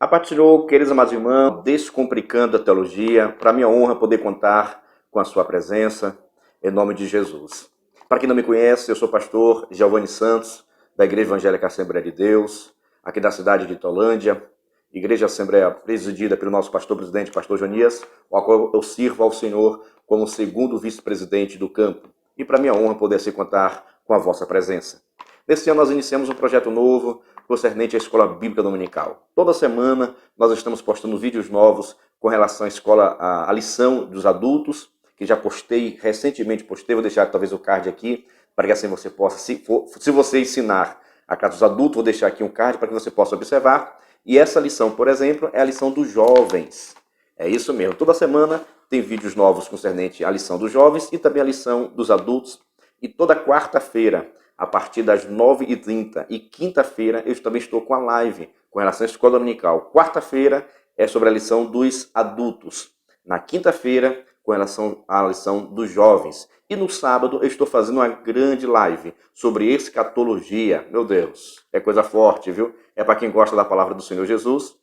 A paz do Senhor, queridos amados irmãos, descomplicando a teologia, para minha honra poder contar com a sua presença, em nome de Jesus. Para quem não me conhece, eu sou o pastor Giovanni Santos, da Igreja Evangélica Assembleia de Deus, aqui da cidade de Itolândia, Igreja Assembleia presidida pelo nosso pastor-presidente, pastor Jonias, ao qual eu sirvo ao Senhor como segundo vice-presidente do campo. E para minha honra poder se contar com a vossa presença. Nesse ano nós iniciamos um projeto novo, concernente à Escola Bíblica Dominical. Toda semana nós estamos postando vídeos novos com relação à escola, à lição dos adultos, que já postei, recentemente postei, vou deixar talvez o card aqui, para que assim você possa, se você ensinar a casa dos adultos, vou deixar aqui um card para que você possa observar. E essa lição, por exemplo, é a lição dos jovens. É isso mesmo, toda semana tem vídeos novos concernente à lição dos jovens e também a lição dos adultos. E toda quarta-feira, a partir das 9h30 e quinta-feira eu também estou com a live com relação à escola dominical. Quarta-feira é sobre a lição dos adultos. Na quinta-feira, com relação à lição dos jovens. E no sábado eu estou fazendo uma grande live sobre escatologia. Meu Deus, é coisa forte, viu? É para quem gosta da palavra do Senhor Jesus.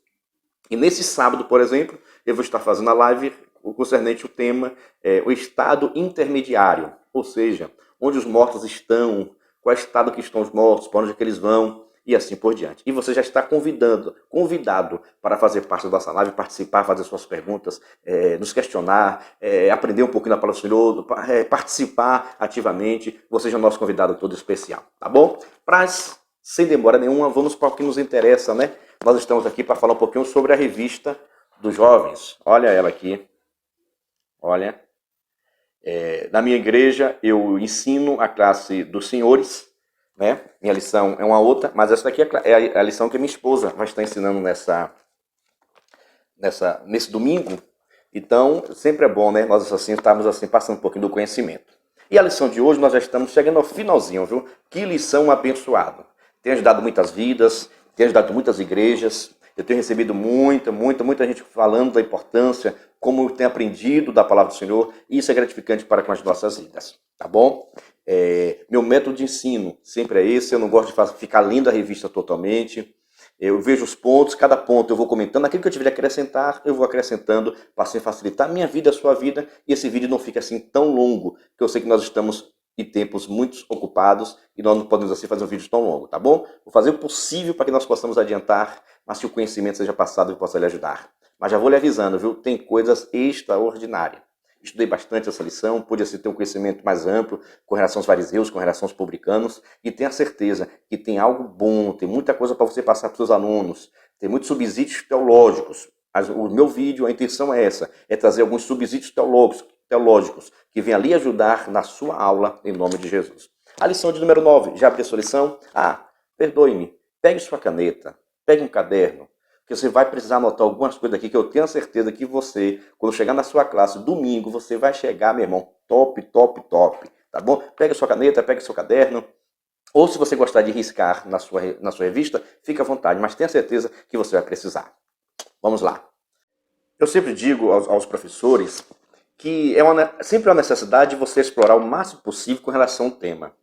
E nesse sábado, por exemplo, eu vou estar fazendo a live concernente o tema o estado intermediário. Ou seja, onde os mortos estão, qual estado que estão os mortos, para onde é que eles vão, e assim por diante. E você já está convidado para fazer parte da nossa live, participar, fazer suas perguntas, nos questionar, aprender um pouquinho da palavra do Senhor, participar ativamente. Você já é o nosso convidado todo especial, tá bom? Sem demora nenhuma, vamos para o que nos interessa, né? Nós estamos aqui para falar um pouquinho sobre a revista dos jovens. Olha ela aqui. Olha. Na minha igreja, eu ensino a classe dos senhores, né? Minha lição é uma outra, mas essa daqui é a lição que minha esposa vai estar ensinando nesse domingo. Então, sempre é bom, né? Nós assim estamos assim passando um pouquinho do conhecimento. E a lição de hoje, nós já estamos chegando ao finalzinho, viu? Que lição abençoada. Tem ajudado muitas vidas, tem ajudado muitas igrejas. Eu tenho recebido muita gente falando da importância, como tem aprendido da palavra do Senhor, e isso é gratificante para com as nossas vidas, tá bom? Meu método de ensino sempre é esse, eu não gosto de ficar lendo a revista totalmente, eu vejo os pontos, cada ponto eu vou comentando, aquilo que eu tiver a acrescentar, eu vou acrescentando, para assim facilitar a minha vida, a sua vida, e esse vídeo não fica assim tão longo, que eu sei que nós estamos em tempos muito ocupados, e nós não podemos assim fazer um vídeo tão longo, tá bom? Vou fazer o possível para que nós possamos adiantar, mas que o conhecimento seja passado e possa lhe ajudar. Mas já vou lhe avisando, viu? Tem coisas extraordinárias. Estudei bastante essa lição, pude assim ter um conhecimento mais amplo com relação aos fariseus, com relação aos publicanos, e tenha certeza que tem algo bom, tem muita coisa para você passar para os seus alunos, tem muitos subsídios teológicos. O meu vídeo, a intenção é essa, é trazer alguns subsídios teológicos que vêm ali ajudar na sua aula, em nome de Jesus. A lição de número 9, já abriu a sua lição? Perdoe-me, pegue sua caneta, pegue um caderno, que você vai precisar anotar algumas coisas aqui que eu tenho certeza que você, quando chegar na sua classe, domingo, você vai chegar, meu irmão, top, tá bom? Pegue sua caneta, pegue seu caderno, ou se você gostar de riscar na sua revista, fique à vontade, mas tenha certeza que você vai precisar. Vamos lá. Eu sempre digo aos professores que sempre há necessidade de você explorar o máximo possível com relação ao tema.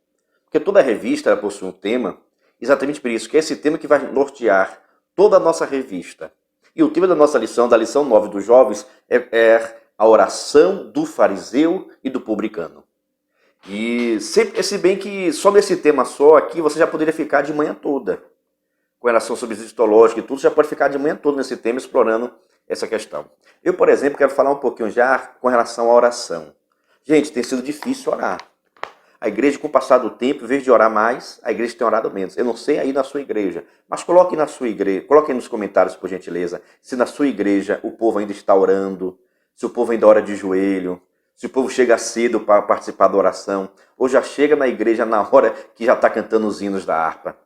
Porque toda revista ela possui um tema, exatamente por isso, que é esse tema que vai nortear toda a nossa revista. E o tema da nossa lição, da lição 9 dos jovens, é a oração do fariseu e do publicano. E se bem que só nesse tema só aqui você já poderia ficar de manhã toda. Com relação ao subsídio teológico e tudo, já pode ficar de manhã toda nesse tema explorando essa questão. Eu, por exemplo, quero falar um pouquinho já com relação à oração. Gente, tem sido difícil orar. A igreja, com o passar do tempo, em vez de orar mais, a igreja tem orado menos. Eu não sei aí na sua igreja, mas coloque aí nos comentários, por gentileza, se na sua igreja o povo ainda está orando, se o povo ainda ora de joelho, se o povo chega cedo para participar da oração, ou já chega na igreja na hora que já está cantando os hinos da harpa.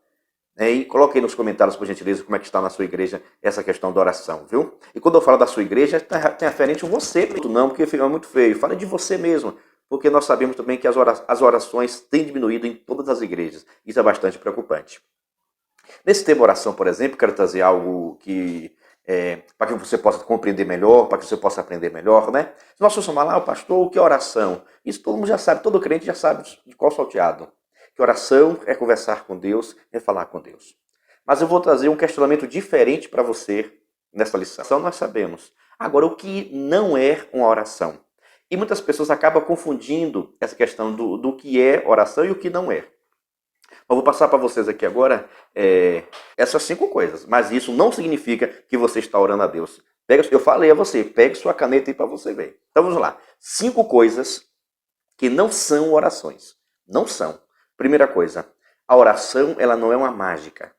E coloque aí nos comentários, por gentileza, como é que está na sua igreja essa questão da oração, viu? E quando eu falo da sua igreja, tem referente a você, não, porque fica muito feio. Fala de você mesmo, porque nós sabemos também que as orações têm diminuído em todas as igrejas. Isso é bastante preocupante. Nesse tema oração, por exemplo, quero trazer algo que para que você possa compreender melhor, para que você possa aprender melhor, né? Se nós fossemos falar, pastor, o que é oração? Isso todo mundo já sabe, todo crente já sabe de qual salteado. Que oração é conversar com Deus, é falar com Deus. Mas eu vou trazer um questionamento diferente para você nessa lição? Então nós sabemos. Agora, o que não é uma oração? E muitas pessoas acabam confundindo essa questão do que é oração e o que não é. Eu vou passar para vocês aqui agora essas 5 coisas, mas isso não significa que você está orando a Deus. Eu falei a você, pegue sua caneta aí para você ver. Então vamos lá. 5 coisas que não são orações. Não são. Primeira coisa, a oração ela não é uma mágica.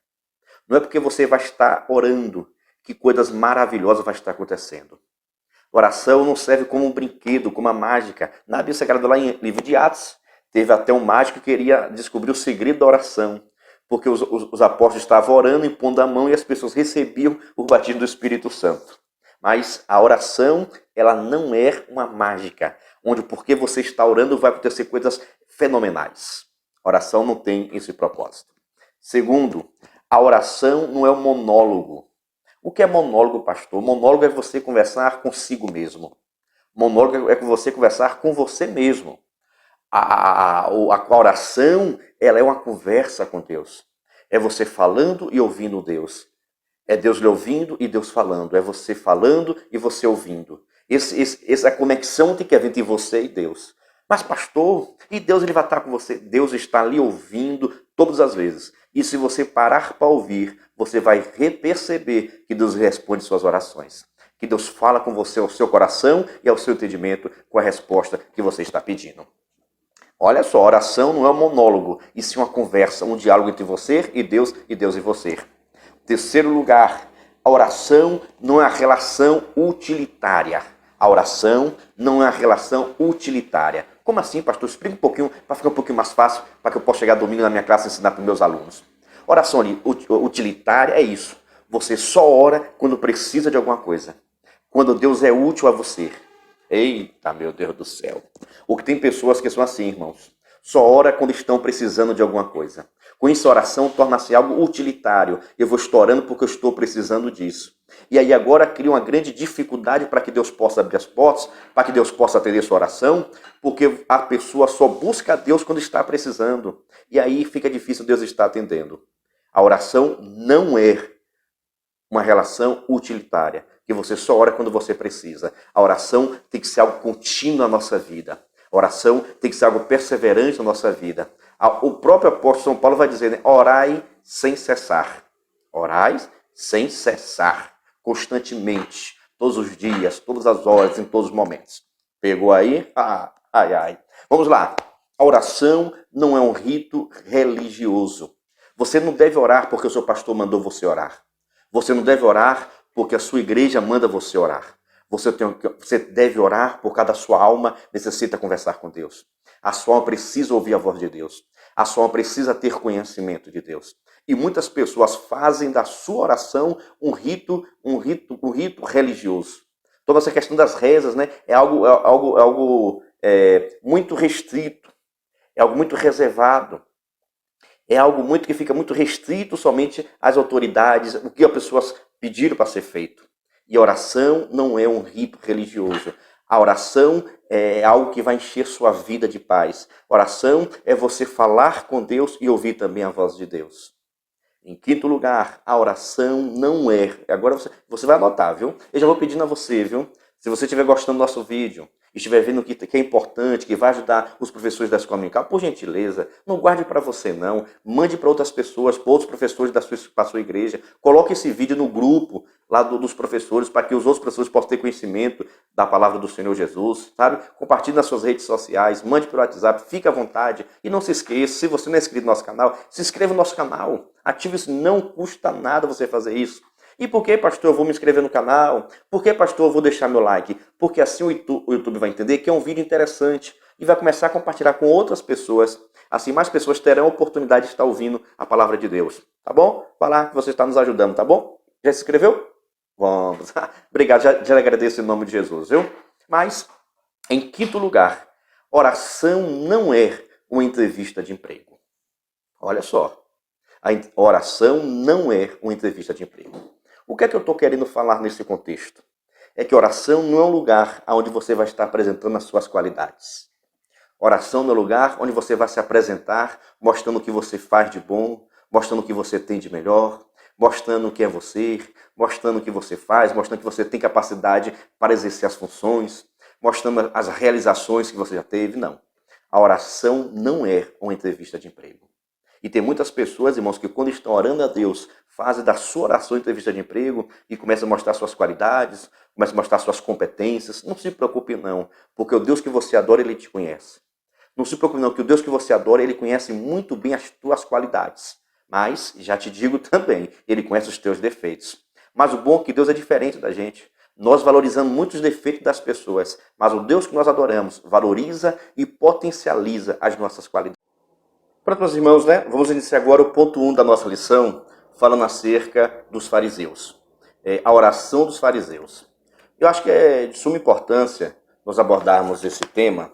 Não é porque você vai estar orando que coisas maravilhosas vão estar acontecendo. Oração não serve como um brinquedo, como uma mágica. Na Bíblia Sagrada, lá em livro de Atos, teve até um mágico que queria descobrir o segredo da oração. Porque os apóstolos estavam orando, impondo a mão e as pessoas recebiam o batismo do Espírito Santo. Mas a oração, ela não é uma mágica, onde porque você está orando vai acontecer coisas fenomenais. A oração não tem esse propósito. Segundo, a oração não é um monólogo. O que é monólogo, pastor? Monólogo é você conversar consigo mesmo. Monólogo é você conversar com você mesmo. A oração, ela é uma conversa com Deus. É você falando e ouvindo Deus. É Deus lhe ouvindo e Deus falando. É você falando e você ouvindo. Essa conexão tem que haver entre você e Deus. Mas pastor, e Deus ele vai estar com você? Deus está ali ouvindo todas as vezes. E se você parar para ouvir, você vai perceber que Deus responde suas orações. Que Deus fala com você ao seu coração e ao seu entendimento com a resposta que você está pedindo. Olha só, oração não é um monólogo, e sim uma conversa, um diálogo entre você e Deus e você. Terceiro lugar, a oração não é uma relação utilitária. A oração não é uma relação utilitária. Como assim, pastor? Explica um pouquinho, para ficar um pouquinho mais fácil, para que eu possa chegar domingo na minha classe e ensinar para os meus alunos. Oração utilitária é isso. Você só ora quando precisa de alguma coisa. Quando Deus é útil a você. Eita, meu Deus do céu. O que tem pessoas que são assim, irmãos. Só ora quando estão precisando de alguma coisa. Com isso, a oração torna-se algo utilitário. Eu vou estar orando porque eu estou precisando disso. E aí agora cria uma grande dificuldade para que Deus possa abrir as portas, para que Deus possa atender sua oração, porque a pessoa só busca a Deus quando está precisando. E aí fica difícil Deus estar atendendo. A oração não é uma relação utilitária, que você só ora quando você precisa. A oração tem que ser algo contínuo na nossa vida. A oração tem que ser algo perseverante na nossa vida. O próprio apóstolo São Paulo vai dizer, né? Orai sem cessar. Orai sem cessar. Constantemente. Todos os dias, todas as horas, em todos os momentos. Pegou aí? Ai. Vamos lá. A oração não é um rito religioso. Você não deve orar porque o seu pastor mandou você orar. Você não deve orar porque a sua igreja manda você orar. Você deve orar por cada sua alma necessita conversar com Deus. A sua alma precisa ouvir a voz de Deus. A sua alma precisa ter conhecimento de Deus. E muitas pessoas fazem da sua oração um rito religioso. Toda essa questão das rezas, né, é algo muito restrito, é algo muito reservado. É algo que fica muito restrito somente às autoridades, o que as pessoas pediram para ser feito. E a oração não é um rito religioso. A oração é algo que vai encher sua vida de paz. A oração é você falar com Deus e ouvir também a voz de Deus. Em quinto lugar, a oração não é... Agora você vai anotar, viu? Eu já vou pedindo a você, viu? Se você estiver gostando do nosso vídeo, estiver vendo que é importante, que vai ajudar os professores da escola dominical, por gentileza, não guarde para você não, mande para outras pessoas, para outros professores da sua igreja, coloque esse vídeo no grupo lá dos professores, para que os outros professores possam ter conhecimento da palavra do Senhor Jesus, sabe? Compartilhe nas suas redes sociais, mande pelo WhatsApp, fique à vontade, e não se esqueça, se você não é inscrito no nosso canal, se inscreva no nosso canal, ative isso, não custa nada você fazer isso. E por que, pastor, eu vou me inscrever no canal? Por que, pastor, eu vou deixar meu like? Porque assim o YouTube vai entender que é um vídeo interessante e vai começar a compartilhar com outras pessoas. Assim, mais pessoas terão a oportunidade de estar ouvindo a palavra de Deus. Tá bom? Vai lá que você está nos ajudando, tá bom? Já se inscreveu? Vamos. Obrigado, já agradeço em nome de Jesus, viu? Mas, em quinto lugar, oração não é uma entrevista de emprego. Olha só. A oração não é uma entrevista de emprego. O que é que eu estou querendo falar nesse contexto? É que oração não é um lugar onde você vai estar apresentando as suas qualidades. Oração não é um lugar onde você vai se apresentar mostrando o que você faz de bom, mostrando o que você tem de melhor, mostrando quem é você, mostrando o que você faz, mostrando que você tem capacidade para exercer as funções, mostrando as realizações que você já teve. Não. A oração não é uma entrevista de emprego. E tem muitas pessoas, irmãos, que quando estão orando a Deus, fazem da sua oração entrevista de emprego e começam a mostrar suas qualidades, começam a mostrar suas competências. Não se preocupe não, porque o Deus que você adora, Ele te conhece. Não se preocupe não, que o Deus que você adora, Ele conhece muito bem as tuas qualidades. Mas, já te digo também, Ele conhece os teus defeitos. Mas o bom é que Deus é diferente da gente. Nós valorizamos muito os defeitos das pessoas, mas o Deus que nós adoramos valoriza e potencializa as nossas qualidades. Pronto, meus irmãos, né? Vamos iniciar agora o ponto 1 da nossa lição, falando acerca dos fariseus. A oração dos fariseus. Eu acho que é de suma importância nós abordarmos esse tema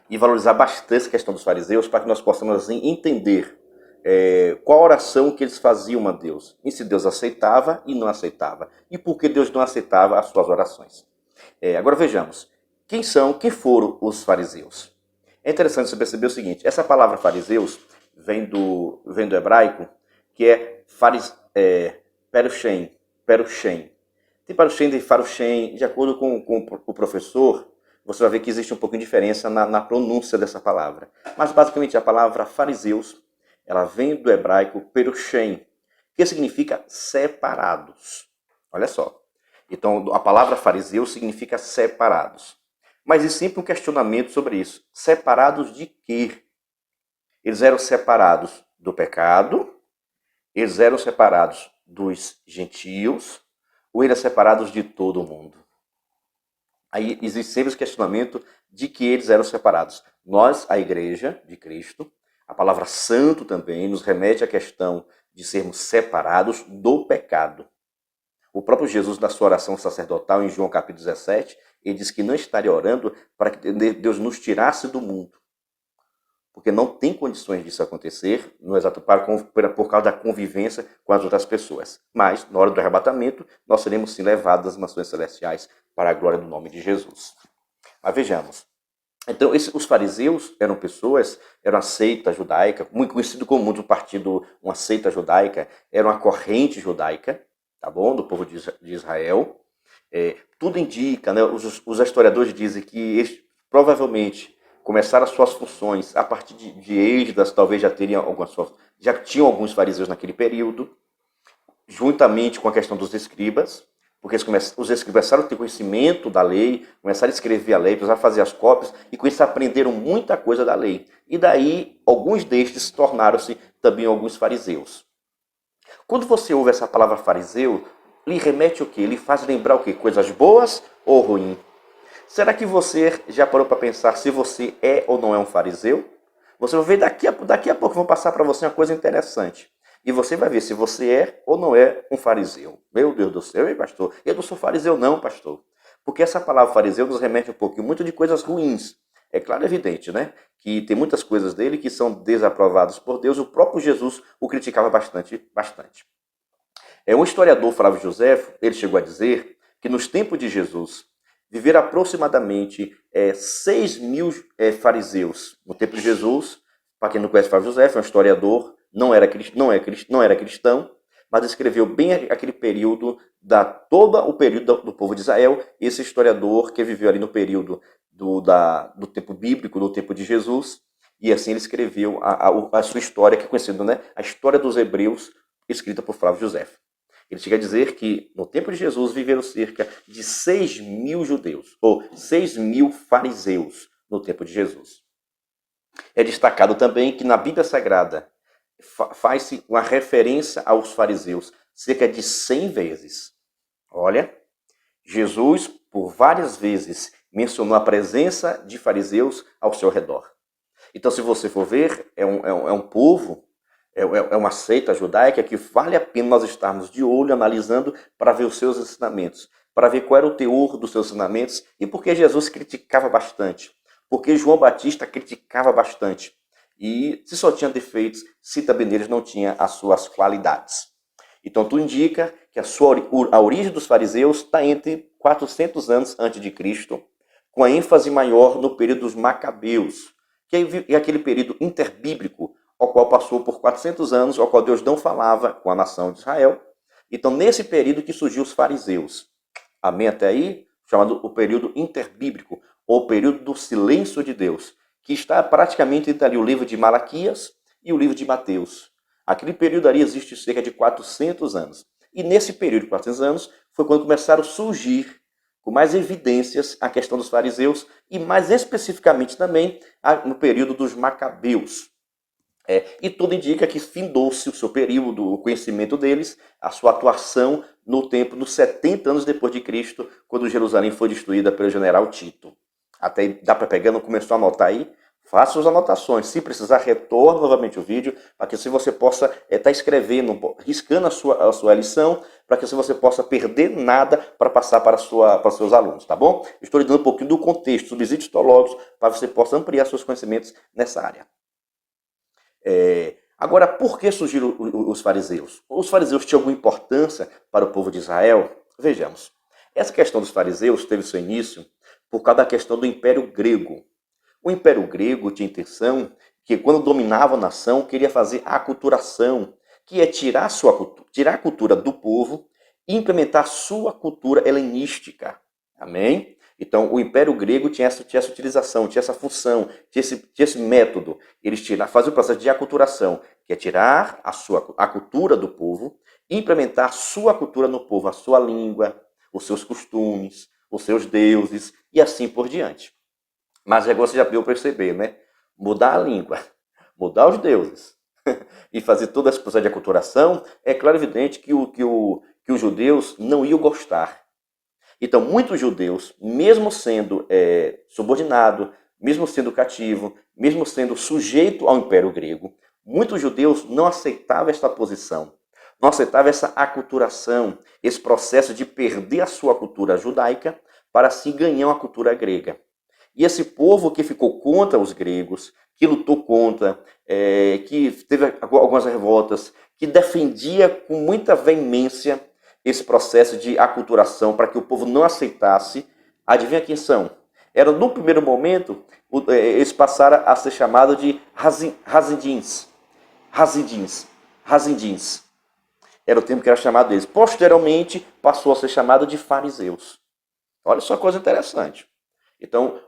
e valorizar bastante essa questão dos fariseus para que nós possamos assim, entender qual a oração que eles faziam a Deus. E se Deus aceitava e não aceitava. E por que Deus não aceitava as suas orações. Agora vejamos, quem foram os fariseus? É interessante você perceber o seguinte, essa palavra fariseus vem do hebraico, que é perushem. Tem parushem e farushem, de acordo com o professor, você vai ver que existe um pouco de diferença na pronúncia dessa palavra. Mas basicamente a palavra fariseus, ela vem do hebraico perushem, que significa separados. Olha só. Então a palavra fariseu significa separados. Mas existe sempre um questionamento sobre isso. Separados de quê? Eles eram separados do pecado, eles eram separados dos gentios, ou eram separados de todo mundo? Aí existe sempre esse questionamento de que eles eram separados. Nós, a igreja de Cristo, a palavra santo também nos remete à questão de sermos separados do pecado. O próprio Jesus, na sua oração sacerdotal, em João capítulo 17, ele diz que não estaria orando para que Deus nos tirasse do mundo. Porque não tem condições disso acontecer, no exato por causa da convivência com as outras pessoas. Mas, na hora do arrebatamento, nós seremos sim levados às mansões celestiais para a glória do nome de Jesus. Mas vejamos. Então, os fariseus eram pessoas, era uma seita judaica, muito conhecido como muito partido, uma seita judaica, era uma corrente judaica, tá bom? Do povo de Israel. Tudo indica, né? Os historiadores dizem que eles provavelmente começaram as suas funções a partir de Esdras, talvez já tinham alguns fariseus naquele período, juntamente com a questão dos escribas, porque os escribas começaram a ter conhecimento da lei, começaram a escrever a lei, precisaram fazer as cópias, e com isso aprenderam muita coisa da lei. E daí, alguns destes tornaram-se também alguns fariseus. Quando você ouve essa palavra fariseu, lhe remete o quê? Lhe faz lembrar o quê? Coisas boas ou ruins? Será que você já parou para pensar se você é ou não é um fariseu? Você vai ver daqui a pouco, vou passar para você uma coisa interessante. E você vai ver se você é ou não é um fariseu. Meu Deus do céu, pastor, eu não sou fariseu não, pastor. Porque essa palavra fariseu nos remete um pouquinho muito de coisas ruins. É claro, evidente, né? Que tem muitas coisas dele que são desaprovadas por Deus. O próprio Jesus o criticava bastante. Um historiador, Flávio Josefo, ele chegou a dizer que nos tempos de Jesus, viveram aproximadamente 6 mil fariseus. No tempo de Jesus, para quem não conhece Flávio Josefo, é um historiador, não era cristão, mas escreveu bem aquele período, todo o período do povo de Israel. Esse historiador que viveu ali no período do tempo bíblico, do tempo de Jesus, e assim ele escreveu a sua história, que é conhecida, né? A história dos hebreus, escrita por Flávio Josefo. Ele chega a dizer que no tempo de Jesus viveram cerca de 6 mil judeus, ou 6 mil fariseus no tempo de Jesus. É destacado também que na Bíblia Sagrada faz-se uma referência aos fariseus cerca de 100 vezes. Olha, Jesus por várias vezes mencionou a presença de fariseus ao seu redor. Então, se você for ver, é um povo, é uma seita judaica que vale a pena nós estarmos de olho, analisando, para ver os seus ensinamentos, para ver qual era o teor dos seus ensinamentos e por que Jesus criticava bastante, porque João Batista criticava bastante. E se só tinha defeitos, se também neles não tinha as suas qualidades. Então, tudo indica que a origem dos fariseus está entre 400 anos antes de Cristo, com a ênfase maior no período dos Macabeus, que é aquele período interbíblico, ao qual passou por 400 anos, ao qual Deus não falava com a nação de Israel, Então, nesse período que surgiu os fariseus. Amém até aí? Chamado o período interbíblico, ou período do silêncio de Deus, que está praticamente entre ali o livro de Malaquias e o livro de Mateus. Aquele período ali existe cerca de 400 anos. E nesse período de 400 anos foi quando começaram a surgir com mais evidências a questão dos fariseus e mais especificamente também no período dos macabeus. E tudo indica que findou-se o seu período, o conhecimento deles, a sua atuação no tempo dos 70 anos depois de Cristo, quando Jerusalém foi destruída pelo general Tito. Até aí, dá para pegar, não começou a anotar aí? Faça suas anotações. Se precisar, retorne novamente o vídeo, para que assim você possa estar escrevendo, riscando a sua lição, para que assim você possa perder nada para passar para os seus alunos, tá bom? Estou lhe dando um pouquinho do contexto, dos subsídios teológicos, para que você possa ampliar seus conhecimentos nessa área. Agora, por que surgiram os fariseus? Os fariseus tinham alguma importância para o povo de Israel? Vejamos. Essa questão dos fariseus teve seu início por causa da questão do Império Grego. O Império Grego tinha intenção que, quando dominava a nação, queria fazer a aculturação, que é tirar a cultura do povo e implementar sua cultura helenística. Amém? Então, o Império Grego tinha essa utilização, tinha essa função, tinha esse método. Eles faziam o processo de aculturação, que é tirar a cultura do povo e implementar a sua cultura no povo, a sua língua, os seus costumes, os seus deuses e assim por diante. Mas agora você já deu perceber, né? Mudar a língua, mudar os deuses e fazer toda essa processo de aculturação, é claro e evidente que os judeus não iam gostar. Então, muitos judeus, mesmo sendo subordinado, mesmo sendo cativo, mesmo sendo sujeito ao Império Grego, muitos judeus não aceitavam esta posição, não aceitavam essa aculturação, esse processo de perder a sua cultura judaica para assim ganhar uma cultura grega. E esse povo que ficou contra os gregos, que lutou contra, que teve algumas revoltas, que defendia com muita veemência esse processo de aculturação para que o povo não aceitasse, adivinha quem são? Era, no primeiro momento, eles passaram a ser chamados de Hazidins. Era o termo que era chamado deles. Posteriormente, passou a ser chamado de fariseus. Olha só que coisa interessante. Então,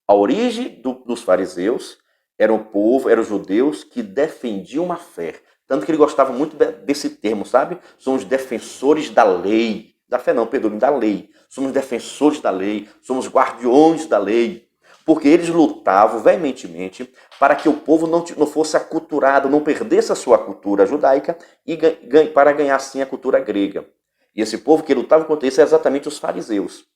a origem dos fariseus era o povo, eram os judeus que defendiam uma fé. Tanto que ele gostava muito desse termo, sabe? Somos defensores da lei. Da fé não, perdoe, da lei. Somos defensores da lei, somos guardiões da lei. Porque eles lutavam veementemente para que o povo não fosse aculturado, não perdesse a sua cultura judaica e para ganhar sim a cultura grega. E esse povo que lutava contra isso é exatamente os fariseus.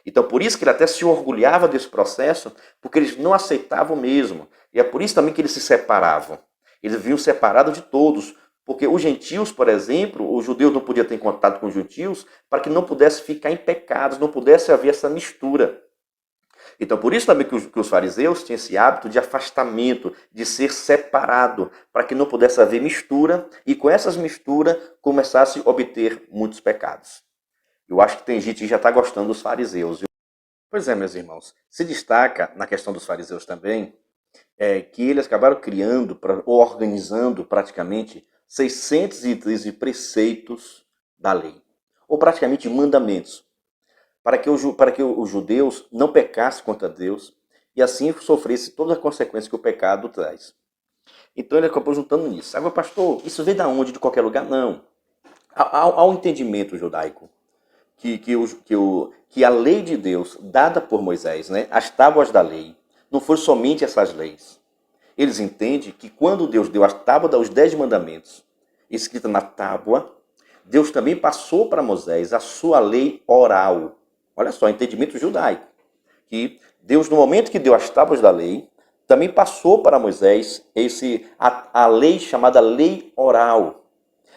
Então, por isso que ele até se orgulhava desse processo, porque eles não aceitavam mesmo. E é por isso também que eles se separavam. Eles vinham separados de todos, porque os gentios, por exemplo, os judeus não podiam ter contato com os gentios para que não pudesse ficar em pecados, não pudesse haver essa mistura. Então, por isso também que os fariseus tinham esse hábito de afastamento, de ser separado, para que não pudesse haver mistura e com essas misturas começasse a obter muitos pecados. Eu acho que tem gente que já está gostando dos fariseus. Viu? Pois é, meus irmãos, se destaca na questão dos fariseus também, que eles acabaram criando, ou organizando praticamente, 613 preceitos da lei, ou praticamente mandamentos, para que os judeus não pecassem contra Deus e assim sofressem todas as consequências que o pecado traz. Então ele acabou juntando nisso. Agora, pastor, isso veio da onde? De qualquer lugar? Não. Há um entendimento judaico que a lei de Deus, dada por Moisés, né, as tábuas da lei, não foram somente essas leis. Eles entendem que quando Deus deu as tábuas dos 10 mandamentos, escrita na tábua, Deus também passou para Moisés a sua lei oral. Olha só, entendimento judaico. Que Deus, no momento que deu as tábuas da lei, também passou para Moisés a lei chamada lei oral.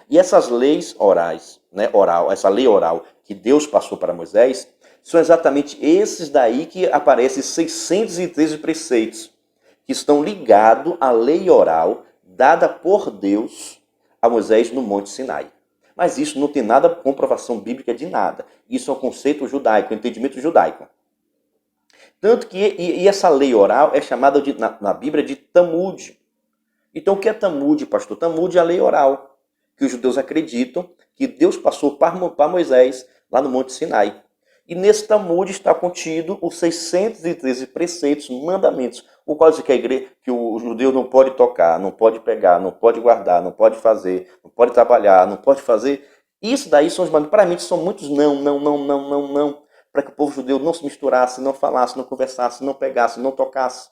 E essas leis orais, né, essa lei oral que Deus passou para Moisés, são exatamente esses daí que aparecem 613 preceitos, que estão ligados à lei oral dada por Deus a Moisés no Monte Sinai. Mas isso não tem nada comprovação bíblica de nada. Isso é um conceito judaico, um entendimento judaico. Tanto que essa lei oral é chamada na Bíblia de Talmud. Então o que é Talmud, pastor? Talmud é a lei oral. que os judeus acreditam que Deus passou para Moisés lá no Monte Sinai. E nesse Talmud está contido os 613 preceitos, mandamentos, o qual diz que a igreja, que o judeu não pode tocar, não pode pegar, não pode guardar, não pode fazer, não pode trabalhar, não pode fazer. Isso daí são os mandamentos. Para mim são muitos não, não, não, não, não, não. Para que o povo judeu não se misturasse, não falasse, não conversasse, não pegasse, não tocasse.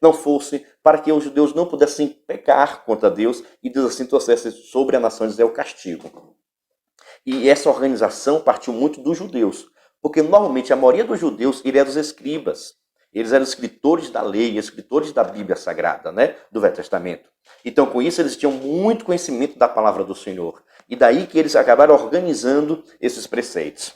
Não fosse, para que os judeus não pudessem pecar contra Deus e Deus assim trouxesse sobre a nação de Israel o castigo. E essa organização partiu muito dos judeus, porque normalmente a maioria dos judeus era dos escribas. Eles eram escritores da lei, escritores da Bíblia Sagrada, né, do Velho Testamento. Então, com isso, eles tinham muito conhecimento da palavra do Senhor. E daí que eles acabaram organizando esses preceitos.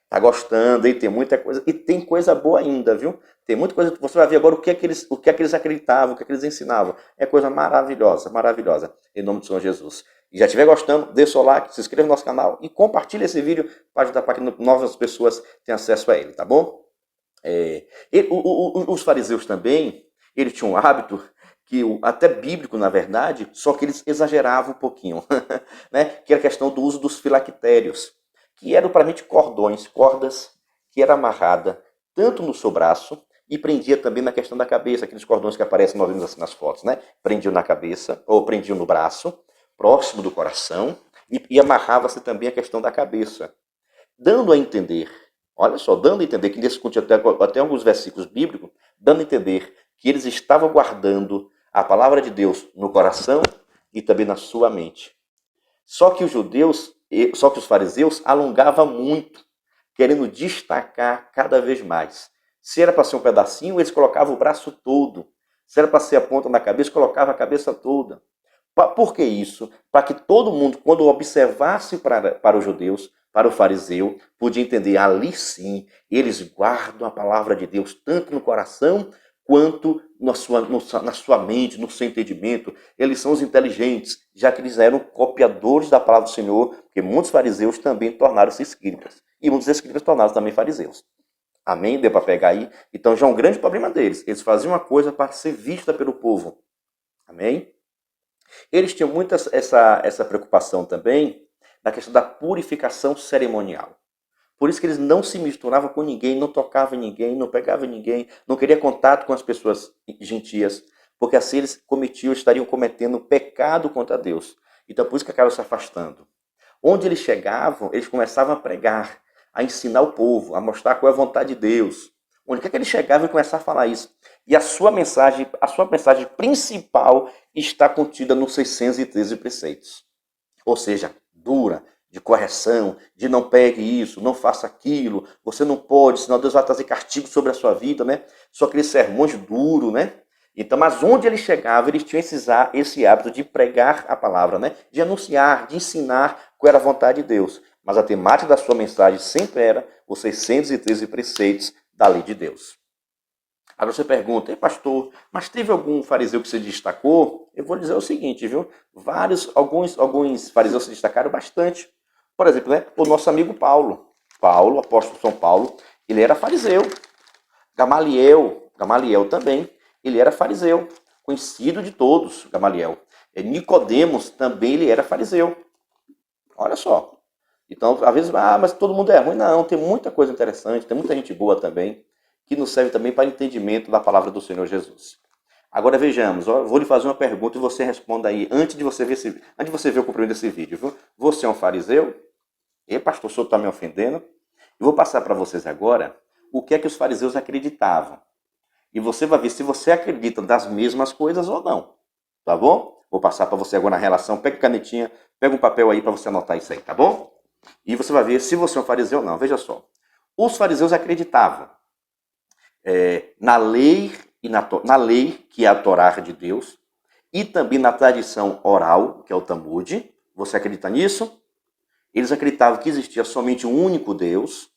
Tá gostando, e tem muita coisa, e tem coisa boa ainda, viu? Tem muita coisa, você vai ver agora o que é que eles acreditavam, o que é que eles ensinavam. É coisa maravilhosa, maravilhosa, em nome do Senhor Jesus. E já estiver gostando, dê seu like, se inscreva no nosso canal e compartilhe esse vídeo para ajudar para que novas pessoas tenham acesso a ele, tá bom? Os fariseus também, eles tinham um hábito que até bíblico, na verdade, só que eles exageravam um pouquinho, né? Que era a questão do uso dos filactérios, que eram propriamente cordões, cordas, que era amarrada tanto no seu braço e prendia também na questão da cabeça, aqueles cordões que aparecem, nós vemos assim nas fotos, né? Prendiam na cabeça, ou prendiam no braço, próximo do coração, e amarrava-se também a questão da cabeça, dando a entender, olha só, dando a entender, que nesse contínuo até alguns versículos bíblicos, dando a entender que eles estavam guardando a palavra de Deus no coração e também na sua mente. Só que os fariseus alongavam muito, querendo destacar cada vez mais. Se era para ser um pedacinho, eles colocavam o braço todo. Se era para ser a ponta na cabeça, colocavam a cabeça toda. Por que isso? Para que todo mundo, quando observasse para os judeus, para o fariseu, podia entender, ali sim, eles guardam a palavra de Deus tanto no coração quanto na sua mente, no seu entendimento. Eles são os inteligentes, já que eles eram copiadores da palavra do Senhor, porque muitos fariseus também tornaram-se escribas. E muitos escribas tornaram-se também fariseus. Amém? Deu para pegar aí? Então já é um grande problema deles. Eles faziam uma coisa para ser vista pelo povo. Amém? Eles tinham muito essa preocupação também na questão da purificação cerimonial. Por isso que eles não se misturavam com ninguém, não tocavam em ninguém, não pegavam em ninguém, não queriam contato com as pessoas gentias, porque assim eles estariam cometendo pecado contra Deus. Então por isso que acabaram se afastando. Onde eles chegavam, eles começavam a pregar, a ensinar o povo, a mostrar qual é a vontade de Deus. Onde quer que eles chegavam e começavam a falar isso. E a sua mensagem principal está contida nos 613 preceitos. Ou seja, dura, de correção, de não pegue isso, não faça aquilo, você não pode, senão Deus vai trazer castigo sobre a sua vida, né? Só aqueles sermões duros, né? Então, mas onde eles chegavam, eles tinham esse hábito de pregar a palavra, né? De anunciar, de ensinar qual era a vontade de Deus. Mas a temática da sua mensagem sempre era os 613 preceitos da lei de Deus. Agora você pergunta, pastor, mas teve algum fariseu que se destacou? Eu vou dizer o seguinte, viu? Alguns fariseus se destacaram bastante. Por exemplo, né, o nosso amigo Paulo. Paulo, apóstolo São Paulo, ele era fariseu. Gamaliel também, ele era fariseu. Conhecido de todos, Gamaliel. Nicodemos também, ele era fariseu. Olha só. Então, às vezes, mas todo mundo é ruim. Não, tem muita coisa interessante, tem muita gente boa também, que nos serve também para entendimento da palavra do Senhor Jesus. Agora vejamos, eu vou lhe fazer uma pergunta e você responda aí, antes de você ver o cumprimento desse vídeo, viu? Você é um fariseu? Pastor, o senhor está me ofendendo? Eu vou passar para vocês agora o que é que os fariseus acreditavam. E você vai ver se você acredita das mesmas coisas ou não. Tá bom? Vou passar para você agora na relação. Pega a canetinha, pega um papel aí para você anotar isso aí, tá bom? E você vai ver se você é um fariseu ou não. Veja só. Os fariseus acreditavam na lei que é a Torá de Deus, e também na tradição oral, que é o Talmud. Você acredita nisso? Eles acreditavam que existia somente um único Deus.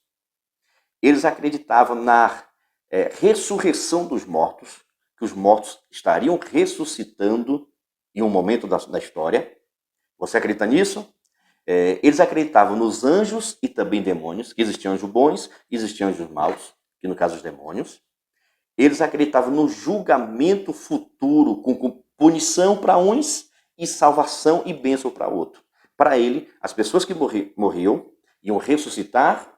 Eles acreditavam na ressurreição dos mortos, que os mortos estariam ressuscitando em um momento da história. Você acredita nisso? Eles acreditavam nos anjos e também demônios, que existiam anjos bons e existiam anjos maus, que no caso os demônios. Eles acreditavam no julgamento futuro, com punição para uns e salvação e bênção para outros. Para ele, as pessoas que morriam iam ressuscitar,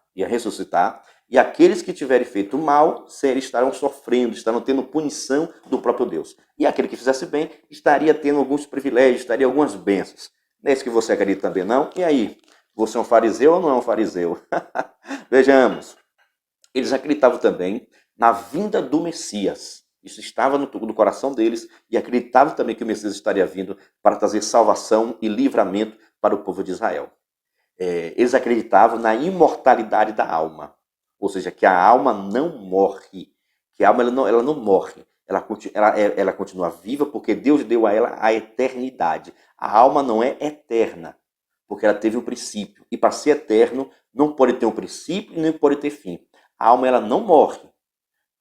e aqueles que tiverem feito mal estarão sofrendo, estarão tendo punição do próprio Deus. E aquele que fizesse bem estaria tendo alguns privilégios, estaria algumas bênçãos. Não é isso que você acredita também, não? E aí, você é um fariseu ou não é um fariseu? Vejamos. Eles acreditavam também na vinda do Messias. Isso estava no coração deles e acreditavam também que o Messias estaria vindo para trazer salvação e livramento para o povo de Israel. Eles acreditavam na imortalidade da alma, ou seja, que a alma não morre, que a alma ela não morre, ela continua viva porque Deus deu a ela a eternidade. A alma não é eterna, porque ela teve um princípio, e para ser eterno não pode ter um princípio e nem pode ter fim. A alma ela não morre,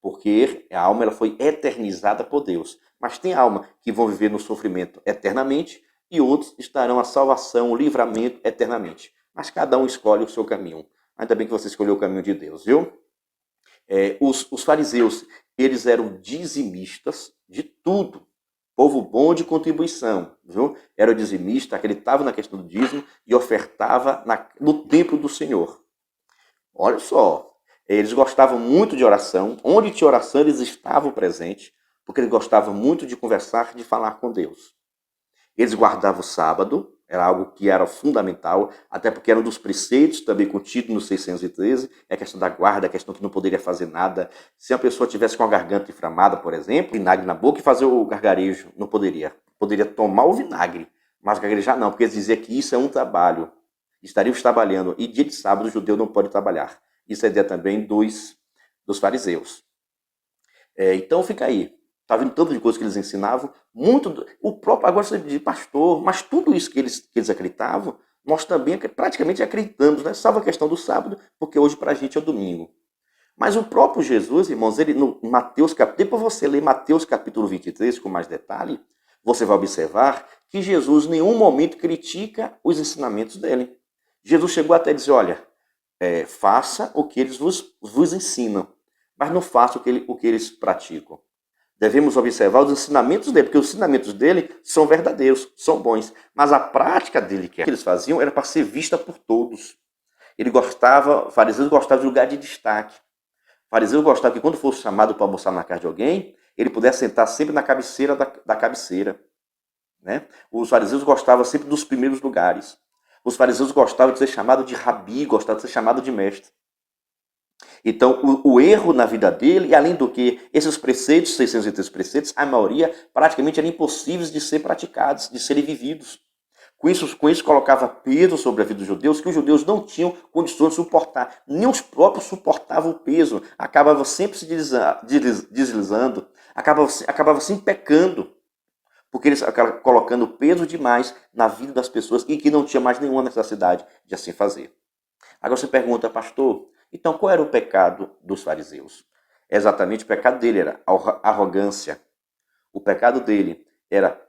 porque a alma ela foi eternizada por Deus. Mas tem alma que vão viver no sofrimento eternamente e outros estarão a salvação, o livramento eternamente. Mas cada um escolhe o seu caminho. Ainda bem que você escolheu o caminho de Deus, viu? Os fariseus, eles eram dizimistas de tudo. Povo bom de contribuição, viu? Era dizimista, acreditava na questão do dízimo e ofertava no templo do Senhor. Olha só, eles gostavam muito de oração. Onde tinha oração, eles estavam presentes, porque eles gostavam muito de conversar, de falar com Deus. Eles guardavam o sábado, era algo que era fundamental, até porque era um dos preceitos também contido no 613, é a questão da guarda, a questão que não poderia fazer nada. Se a pessoa tivesse com a garganta inflamada, por exemplo, vinagre na boca e fazer o gargarejo, não poderia. Poderia tomar o vinagre, mas gargarejar não, porque eles diziam que isso é um trabalho. Estariam trabalhando, e dia de sábado o judeu não pode trabalhar. Isso é ideia também dos fariseus. Então fica aí. Está vendo tanto de coisas que eles ensinavam, o próprio agora de pastor, mas tudo isso que eles acreditavam, nós também praticamente acreditamos, né? Salvo a questão do sábado, porque hoje para a gente é o domingo. Mas o próprio Jesus, irmãos, ele no Mateus, depois você ler Mateus capítulo 23 com mais detalhe, você vai observar que Jesus em nenhum momento critica os ensinamentos dele. Jesus chegou até a dizer, olha, faça o que eles vos ensinam, mas não faça o que eles praticam. Devemos observar os ensinamentos dele, porque os ensinamentos dele são verdadeiros, são bons. Mas a prática dele, que eles faziam, era para ser vista por todos. Fariseus gostavam de lugar de destaque. Fariseus gostavam que quando fosse chamado para almoçar na casa de alguém, ele pudesse sentar sempre na cabeceira da cabeceira. Né? Os fariseus gostavam sempre dos primeiros lugares. Os fariseus gostavam de ser chamado de rabi, gostavam de ser chamado de mestre. Então, o erro na vida dele, e além do que, esses preceitos, 603 preceitos, a maioria praticamente eram impossíveis de ser praticados, de serem vividos. Com isso colocava peso sobre a vida dos judeus, que os judeus não tinham condições de suportar. Nem os próprios suportavam o peso. Acabava sempre se deslizando, acabava sempre pecando, porque eles acabavam colocando peso demais na vida das pessoas e que não tinha mais nenhuma necessidade de assim fazer. Agora você pergunta, pastor, então qual era o pecado dos fariseus? Exatamente, o pecado dele era a arrogância. O pecado dele era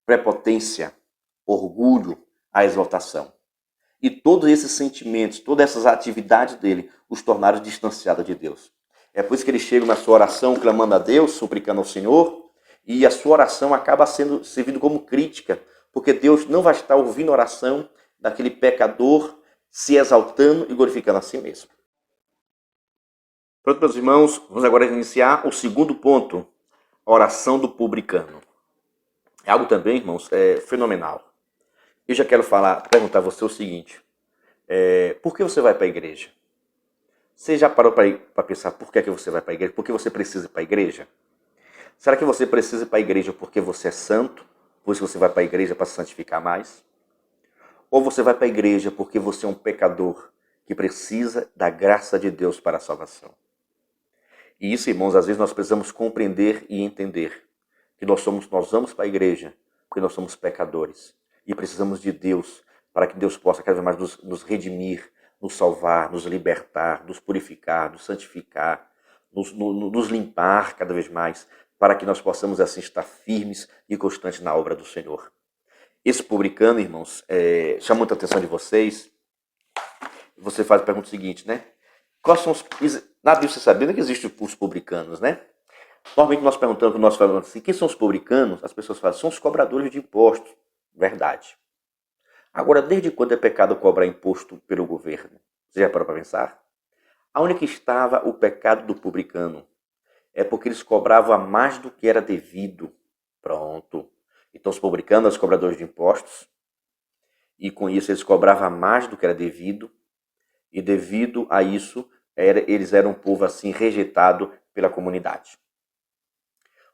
prepotência, orgulho, a exaltação. E todos esses sentimentos, todas essas atividades dele os tornaram distanciados de Deus. É por isso que ele chega na sua oração clamando a Deus, suplicando ao Senhor, e a sua oração acaba sendo servindo como crítica, porque Deus não vai estar ouvindo a oração daquele pecador se exaltando e glorificando a si mesmo. Pronto, meus irmãos, vamos agora iniciar o segundo ponto, a oração do publicano. É algo também, irmãos, fenomenal. Eu já quero perguntar a você o seguinte, por que você vai para a igreja? Você já parou para pensar por que você vai para a igreja? Por que você precisa ir para a igreja? Será que você precisa ir para a igreja porque você é santo? Por isso você vai para a igreja para se santificar mais? Ou você vai para a igreja porque você é um pecador que precisa da graça de Deus para a salvação? E isso, irmãos, às vezes nós precisamos compreender e entender que nós vamos para a igreja porque nós somos pecadores e precisamos de Deus para que Deus possa cada vez mais nos redimir, nos salvar, nos libertar, nos purificar, nos santificar, nos limpar cada vez mais, para que nós possamos assim estar firmes e constantes na obra do Senhor. Esse publicano, irmãos, chama muita atenção de vocês. Você faz a pergunta seguinte, né? Quais são na Bíblia você sabendo que existem os publicanos, né? Normalmente nós perguntamos, nós falamos assim, quem são os publicanos? As pessoas falam, são os cobradores de impostos. Verdade. Agora, desde quando é pecado cobrar imposto pelo governo? Você já parou para pensar? Aonde que estava o pecado do publicano? É porque eles cobravam a mais do que era devido. Pronto. Então os publicanos eram os cobradores de impostos, e com isso eles cobravam a mais do que era devido, e devido a isso, eles eram um povo assim rejeitado pela comunidade.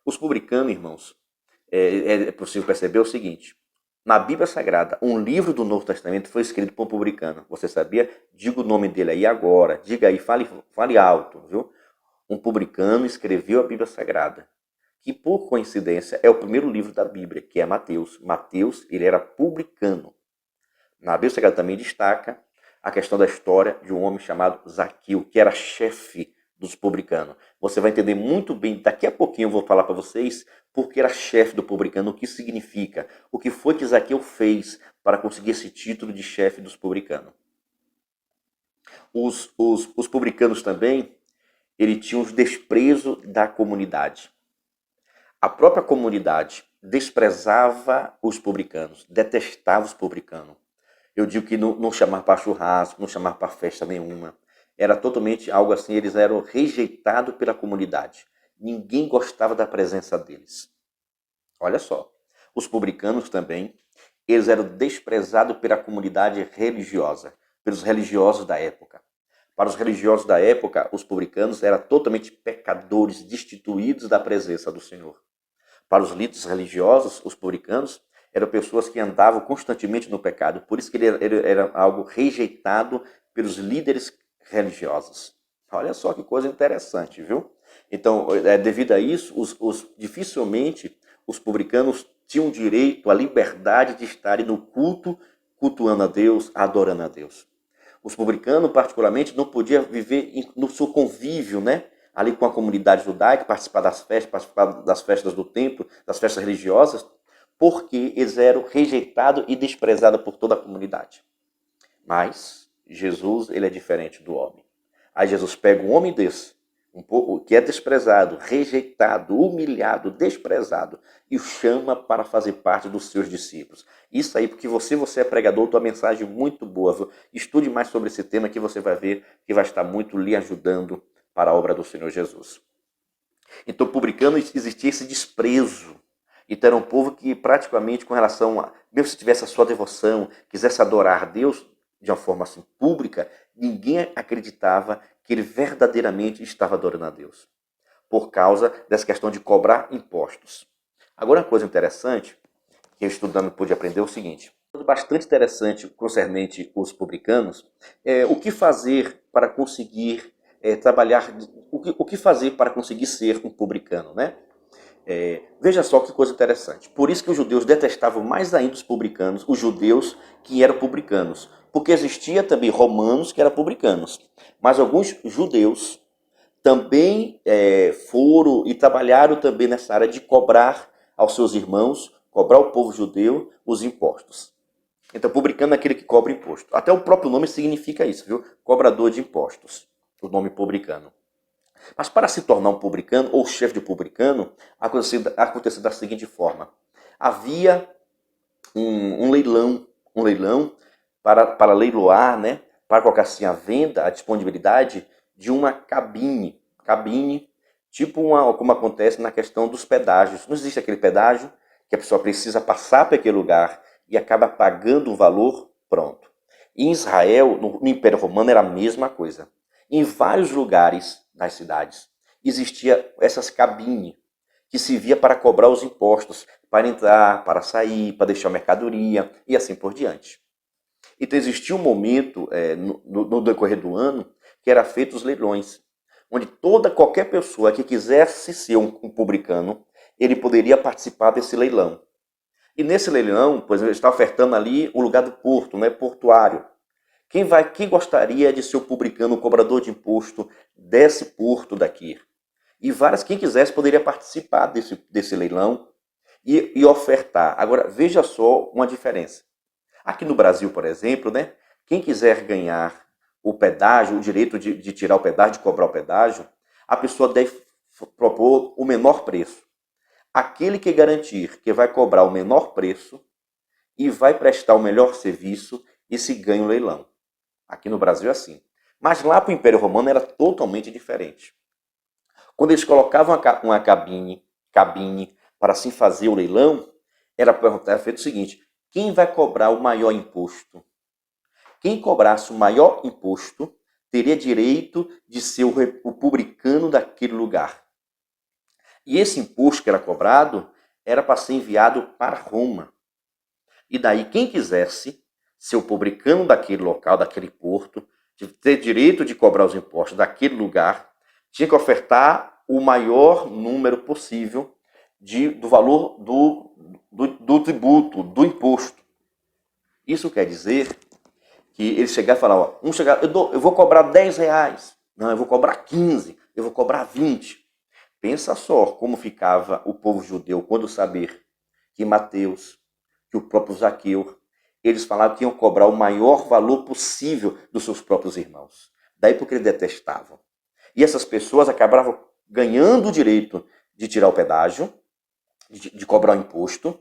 Os publicanos, irmãos, é possível perceber o seguinte: na Bíblia Sagrada, um livro do Novo Testamento foi escrito por um publicano. Você sabia? Diga o nome dele aí agora. Diga aí, fale alto, viu? Um publicano escreveu a Bíblia Sagrada, que por coincidência é o primeiro livro da Bíblia, que é Mateus. Mateus, ele era publicano. Na Bíblia Sagrada também destaca a questão da história de um homem chamado Zaqueu, que era chefe dos publicanos. Você vai entender muito bem, daqui a pouquinho eu vou falar para vocês, porque era chefe do publicano, o que significa, o que foi que Zaqueu fez para conseguir esse título de chefe dos publicanos. Os publicanos também, ele tinha os desprezos da comunidade. A própria comunidade desprezava os publicanos, detestava os publicanos. Eu digo que não chamar para churrasco, não chamar para festa nenhuma. Era totalmente algo assim, eles eram rejeitados pela comunidade. Ninguém gostava da presença deles. Olha só, os publicanos também, eles eram desprezados pela comunidade religiosa, pelos religiosos da época. Para os religiosos da época, os publicanos eram totalmente pecadores, destituídos da presença do Senhor. Para os líderes religiosos, os publicanos, eram pessoas que andavam constantemente no pecado. Por isso que ele era algo rejeitado pelos líderes religiosos. Olha só que coisa interessante, viu? Então, devido a isso, dificilmente os publicanos tinham direito à liberdade de estarem no culto, cultuando a Deus, adorando a Deus. Os publicanos, particularmente, não podiam viver no seu convívio, né? Ali com a comunidade judaica, participar das festas do templo, das festas religiosas, porque eles eram rejeitados e desprezados por toda a comunidade. Mas Jesus, ele é diferente do homem. Aí Jesus pega um homem desse, que é desprezado, rejeitado, humilhado, desprezado, e o chama para fazer parte dos seus discípulos. Isso aí, porque você é pregador, tua mensagem muito boa. Viu? Estude mais sobre esse tema que você vai ver que vai estar muito lhe ajudando para a obra do Senhor Jesus. Então, publicano, existia esse desprezo. Então, era um povo que praticamente, com relação a, mesmo se tivesse a sua devoção, quisesse adorar Deus de uma forma assim pública, ninguém acreditava que ele verdadeiramente estava adorando a Deus, por causa dessa questão de cobrar impostos. Agora, uma coisa interessante, que eu estudando pude aprender, é o seguinte, bastante interessante concernente os publicanos, o que fazer para conseguir trabalhar, o que fazer para conseguir ser um publicano, né? Veja só que coisa interessante. Por isso que os judeus detestavam mais ainda os publicanos, os judeus que eram publicanos. Porque existia também romanos que eram publicanos. Mas alguns judeus também foram e trabalharam também nessa área de cobrar aos seus irmãos, cobrar ao povo judeu os impostos. Então, publicano é aquele que cobra imposto. Até o próprio nome significa isso, viu? Cobrador de impostos. O nome publicano. Mas para se tornar um publicano ou chefe de publicano, aconteceu da seguinte forma. Havia um leilão para leiloar, né, para colocar assim à venda, a disponibilidade de uma cabine, tipo como acontece na questão dos pedágios. Não existe aquele pedágio que a pessoa precisa passar para aquele lugar e acaba pagando um valor, pronto. Em Israel, no Império Romano, era a mesma coisa. Em vários lugares das cidades existia essas cabines que servia para cobrar os impostos, para entrar, para sair, para deixar a mercadoria e assim por diante. Então existia um momento no decorrer do ano que era feito os leilões, onde qualquer pessoa que quisesse ser um publicano, ele poderia participar desse leilão. E nesse leilão, pois ele está ofertando ali o lugar do porto, né, portuário. Quem gostaria de ser o publicano, o cobrador de imposto desse porto daqui? E quem quisesse poderia participar desse leilão e ofertar. Agora, veja só uma diferença. Aqui no Brasil, por exemplo, né, quem quiser ganhar o pedágio, o direito de tirar o pedágio, de cobrar o pedágio, a pessoa deve propor o menor preço. Aquele que garantir que vai cobrar o menor preço, e vai prestar o melhor serviço e se ganha o leilão. Aqui no Brasil é assim. Mas lá para o Império Romano era totalmente diferente. Quando eles colocavam uma cabine para assim fazer o leilão, era feito o seguinte: quem vai cobrar o maior imposto? Quem cobrasse o maior imposto teria direito de ser o publicano daquele lugar. E esse imposto que era cobrado era para ser enviado para Roma. E daí quem quisesse ser o publicano daquele local, daquele porto, de ter direito de cobrar os impostos daquele lugar, tinha que ofertar o maior número possível do valor do tributo, do imposto. Isso quer dizer que eles chegaram e falaram, eu vou cobrar 10 reais, não, eu vou cobrar 15, eu vou cobrar 20. Pensa só como ficava o povo judeu quando saber que Mateus, que o próprio Zaqueu, eles falavam que iam cobrar o maior valor possível dos seus próprios irmãos. Daí porque eles detestavam. E essas pessoas acabavam ganhando o direito de tirar o pedágio, de cobrar o imposto,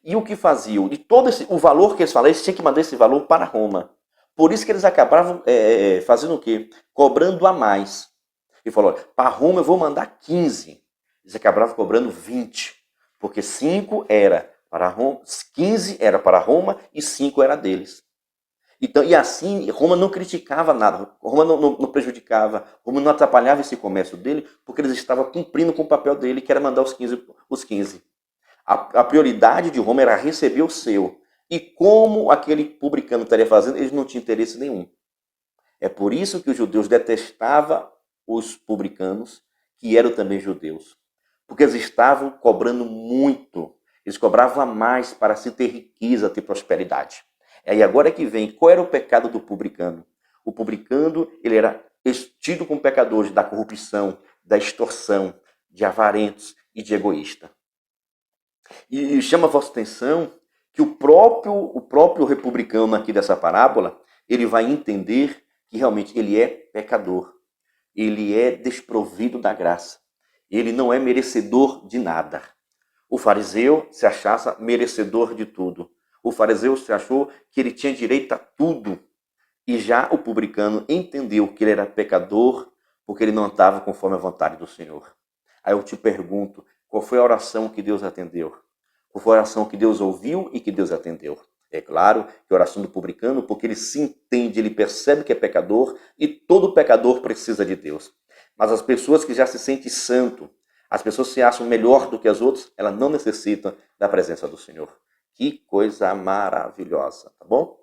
e o que faziam? E todo o valor que eles falavam, eles tinham que mandar esse valor para Roma. Por isso que eles acabavam fazendo o quê? Cobrando a mais. E falou, para Roma eu vou mandar 15. Eles acabavam cobrando 20. Porque 5 era para Roma, 15 era para Roma e 5 era deles. Então, e assim, Roma não criticava nada, Roma não prejudicava, Roma não atrapalhava esse comércio dele, porque eles estavam cumprindo com o papel dele, que era mandar os 15. A prioridade de Roma era receber o seu. E como aquele publicano estaria fazendo, eles não tinham interesse nenhum. É por isso que os judeus detestavam os publicanos, que eram também judeus. Porque eles estavam cobrando muito. Eles cobravam a mais para se ter riqueza, ter prosperidade. E agora é que vem, qual era o pecado do publicano? O publicano, ele era tido como pecador da corrupção, da extorsão, de avarentos e de egoísta. E chama a vossa atenção que o próprio republicano aqui dessa parábola, ele vai entender que realmente ele é pecador. Ele é desprovido da graça. Ele não é merecedor de nada. O fariseu se achava merecedor de tudo. O fariseu se achou que ele tinha direito a tudo. E já o publicano entendeu que ele era pecador porque ele não estava conforme a vontade do Senhor. Aí eu te pergunto, qual foi a oração que Deus atendeu? Qual foi a oração que Deus ouviu e que Deus atendeu? É claro que a oração do publicano, porque ele se entende, ele percebe que é pecador e todo pecador precisa de Deus. Mas as pessoas que já se sentem santo, as pessoas que se acham melhor do que as outras, elas não necessitam da presença do Senhor. Que coisa maravilhosa, tá bom?